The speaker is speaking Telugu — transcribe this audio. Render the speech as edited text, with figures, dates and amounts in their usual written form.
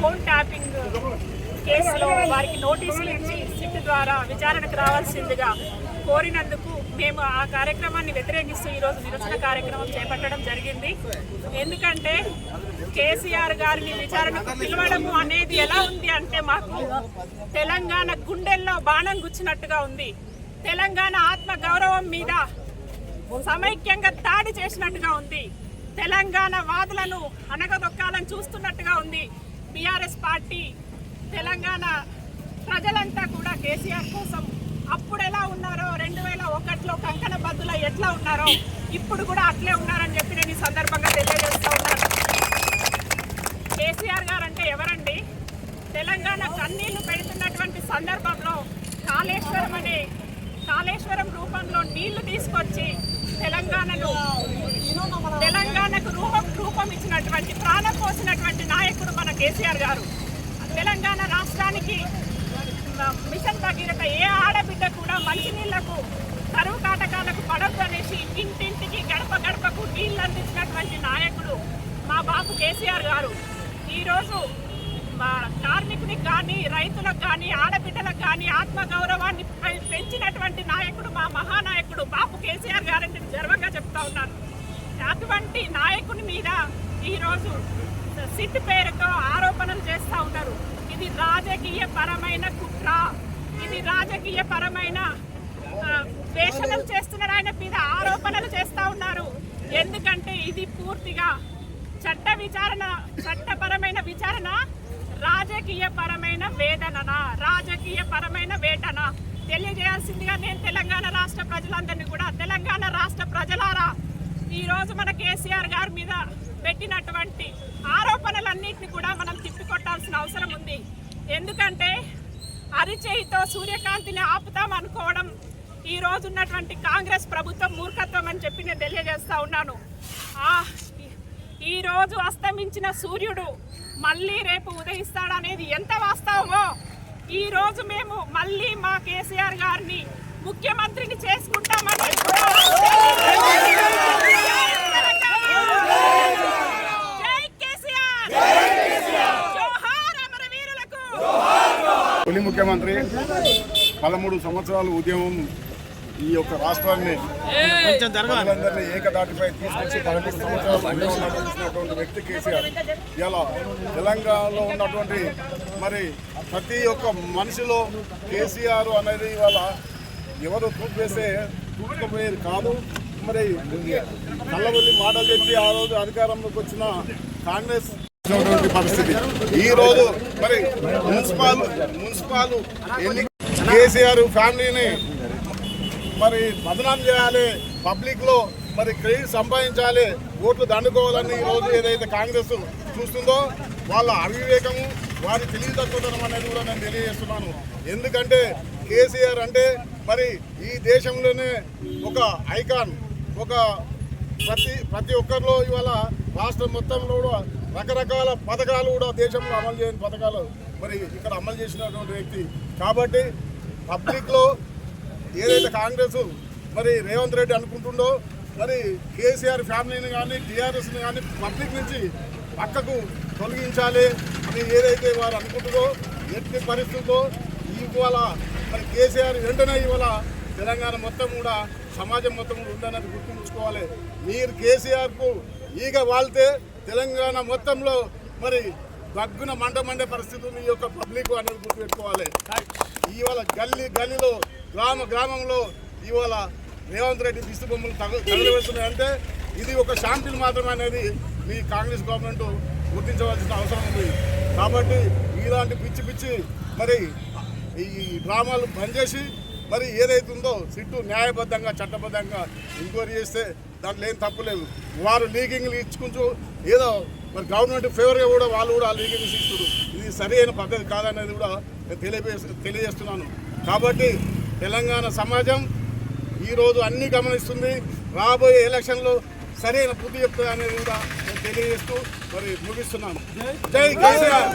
ఫోన్ ట్యాపింగ్ కేసులో వారికి నోటీసులు ఇచ్చి సిట్ ద్వారా విచారణకు రావాల్సిందిగా కోరినందుకు మేము ఆ కార్యక్రమాన్ని వ్యతిరేకిస్తూ ఈరోజు నిరసన కార్యక్రమం చేపట్టడం జరిగింది. ఎందుకంటే కేసీఆర్ గారిని విచారణకు పిలవడము అనేది ఎలా ఉంది అంటే మాకు తెలంగాణ గుండెల్లో బాణం గుచ్చినట్టుగా ఉంది. తెలంగాణ ఆత్మ గౌరవం మీద సమైక్యంగా దాడి చేసినట్టుగా ఉంది. తెలంగాణ వాదులను అనగదొక్కాలని చూస్తున్నట్టుగా ఉంది. బీఆర్ఎస్ పార్టీ తెలంగాణ ప్రజలంతా కూడా కేసీఆర్ కోసం అప్పుడు ఎలా ఉన్నారో 2001లో కంకణ బద్దుల ఎట్లా ఉన్నారో ఇప్పుడు కూడా అట్లే ఉన్నారని చెప్పి నేను ఈ సందర్భంగా తెలియజేస్తూ ఉన్నాను. కేసీఆర్ గారు అంటే ఎవరండి? తెలంగాణ కన్నీళ్లు పెడుతున్నటువంటి సందర్భంలో కాళేశ్వరం రూపంలో నీళ్లు తీసుకొచ్చి తెలంగాణకు రూపం ఇచ్చినటువంటి ప్రాణం పోసినటువంటి నాయకుడు మన కేసీఆర్ గారు. తెలంగాణ రాష్ట్రానికి మిషన్ భగీరథ ఏ ఆడబిడ్డ కూడా మంచినీళ్లకు కరువు కాటకాలకు పడద్దు అనేసి ఇంటింటికి గడప గడపకు నీళ్లు అందించినటువంటి నాయకుడు మా బాబు కేసీఆర్ గారు. ఈరోజు కార్మికునికి కానీ రైతులకు కానీ ఆడబిడ్డలకు కానీ ఆత్మగౌరవాన్ని పెంచినటువంటి నాయకుడు మా మహానాయకుడు బాబు కేసీఆర్ గారని గర్వంగా చెప్తా ఉన్నాను. అటువంటి నాయకుని మీద ఈరోజు సిట్ పేరుతో ఆరోపణలు చేస్తూ ఉన్నారు. ఇది రాజకీయ పరమైన కుట్ర, ఇది రాజకీయ పరమైన వేషణలు చేస్తున్నారు. ఆయన మీద ఆరోపణలు చేస్తూ ఉన్నారు. ఎందుకంటే ఇది పూర్తిగా చట్టపరమైన విచారణ రాజకీయపరమైన వేటన తెలియజేయాల్సిందిగా నేను తెలంగాణ రాష్ట్ర ప్రజలందరినీ కూడా, తెలంగాణ రాష్ట్ర ప్రజలారా, ఈరోజు మన కేసీఆర్ గారి మీద పెట్టినటువంటి ఆరోపణలన్నింటినీ కూడా మనం తిప్పికొట్టాల్సిన అవసరం ఉంది. ఎందుకంటే అరిచేయితో సూర్యకాంతిని ఆపుతాం అనుకోవడం ఈ రోజు ఉన్నటువంటి కాంగ్రెస్ ప్రభుత్వం మూర్ఖత్వం అని చెప్పి నేను తెలియజేస్తా ఉన్నాను. ఈ రోజు అస్తమించిన సూర్యుడు మళ్ళీ రేపు ఉదయిస్తాడనేది ఎంత వాస్తవమో ఈ రోజు మేము మళ్ళీ మా కేసీఆర్ గారిని ముఖ్యమంత్రిని చేసుకుంటామని తొలి ముఖ్యమంత్రి 13 సంవత్సరాలు ఉద్యమం ఈ యొక్క రాష్ట్రాన్ని ప్రజలందరినీ ఏకదాటిపై తీసుకొచ్చి 13 సంవత్సరాలు ఉద్యమం నడిపించినటువంటి వ్యక్తి కేసీఆర్. ఇలా తెలంగాణలో ఉన్నటువంటి మరి ప్రతి ఒక్క మనిషిలో కేసీఆర్ అనేది ఇవాళ ఎవరు తూర్పుపోయేది కాదు. మరి కళ్ళబొల్లి మాటలు చెప్పి ఆ రోజు అధికారంలోకి వచ్చిన కాంగ్రెస్ పరిస్థితి ఈ రోజు మరి మున్సిపాల్ ఎన్ని కేసీఆర్ ఫ్యామిలీని మరి బదనాం చేయాలి, పబ్లిక్ లో మరి క్రెడిట్ సంపాదించాలి, ఓట్లు దండుకోవాలని ఈ రోజు ఏదైతే కాంగ్రెస్ చూస్తుందో వాళ్ళ అవివేకము, వారి తెలివితక్కువతనం అనేది కూడా నేను తెలియజేస్తున్నాను. ఎందుకంటే కేసీఆర్ అంటే మరి ఈ దేశంలోనే ఒక ఐకాన్, ఒక ప్రతి ఒక్కరిలో ఇవాళ రాష్ట్రం మొత్తంలో కూడా రకరకాల పథకాలు కూడా దేశంలో అమలు చేయని పథకాలు మరి ఇక్కడ అమలు చేసినటువంటి వ్యక్తి. కాబట్టి పబ్లిక్లో ఏదైతే కాంగ్రెస్ మరి రేవంత్ రెడ్డి అనుకుంటుండో మరి కేసీఆర్ ఫ్యామిలీని కానీ టీఆర్ఎస్ని కానీ పబ్లిక్ నుంచి పక్కకు తొలగించాలి అని ఏదైతే వారు అనుకుంటుందో ఎట్టి పరిస్థితుల్లో ఇవాళ మరి కేసీఆర్ వెంటనే ఇవాళ తెలంగాణ మొత్తం కూడా సమాజం మొత్తం కూడా ఉందన్నది గుర్తుంచుకోవాలి. మీరు కేసీఆర్కు ఈగ వాళ్తే తెలంగాణ మొత్తంలో మరి దగ్గున మండే పరిస్థితి ఉంది. ఈ యొక్క పబ్లిక్ అనేది గుర్తుపెట్టుకోవాలి. ఇవాళ గల్లీలో గ్రామంలో ఇవాళ రేవంత్ రెడ్డి దిష్టి బొమ్మలు తగలవేస్తున్నాయంటే ఇది ఒక శాంపిల్ మాత్రమే అనేది మీ కాంగ్రెస్ గవర్నమెంట్ గుర్తించవలసిన అవసరం ఉంది. కాబట్టి ఇలాంటి పిచ్చి మరి ఈ డ్రామాలు బంద్ చేసి మరి ఏదైతే ఉందో సిట్టు న్యాయబద్ధంగా చట్టబద్ధంగా ఎంక్వైరీ చేస్తే దాంట్లో ఏం తప్పు లేదు. వారు లీకింగ్లు ఇచ్చుకుంటూ ఏదో మరి గవర్నమెంట్ ఫేవర్గా కూడా వాళ్ళు కూడా లీకింగ్స్ ఇస్తున్నారు. ఇది సరైన పద్ధతి కాదనేది కూడా తెలియజేస్తున్నాను. కాబట్టి తెలంగాణ సమాజం ఈరోజు అన్నీ గమనిస్తుంది. రాబోయే ఎలక్షన్లో సరైన బుద్ధి చెప్తుంది అనేది కూడా నేను తెలియజేస్తూ మరి ముగిస్తున్నాను. జై కేసీఆర్.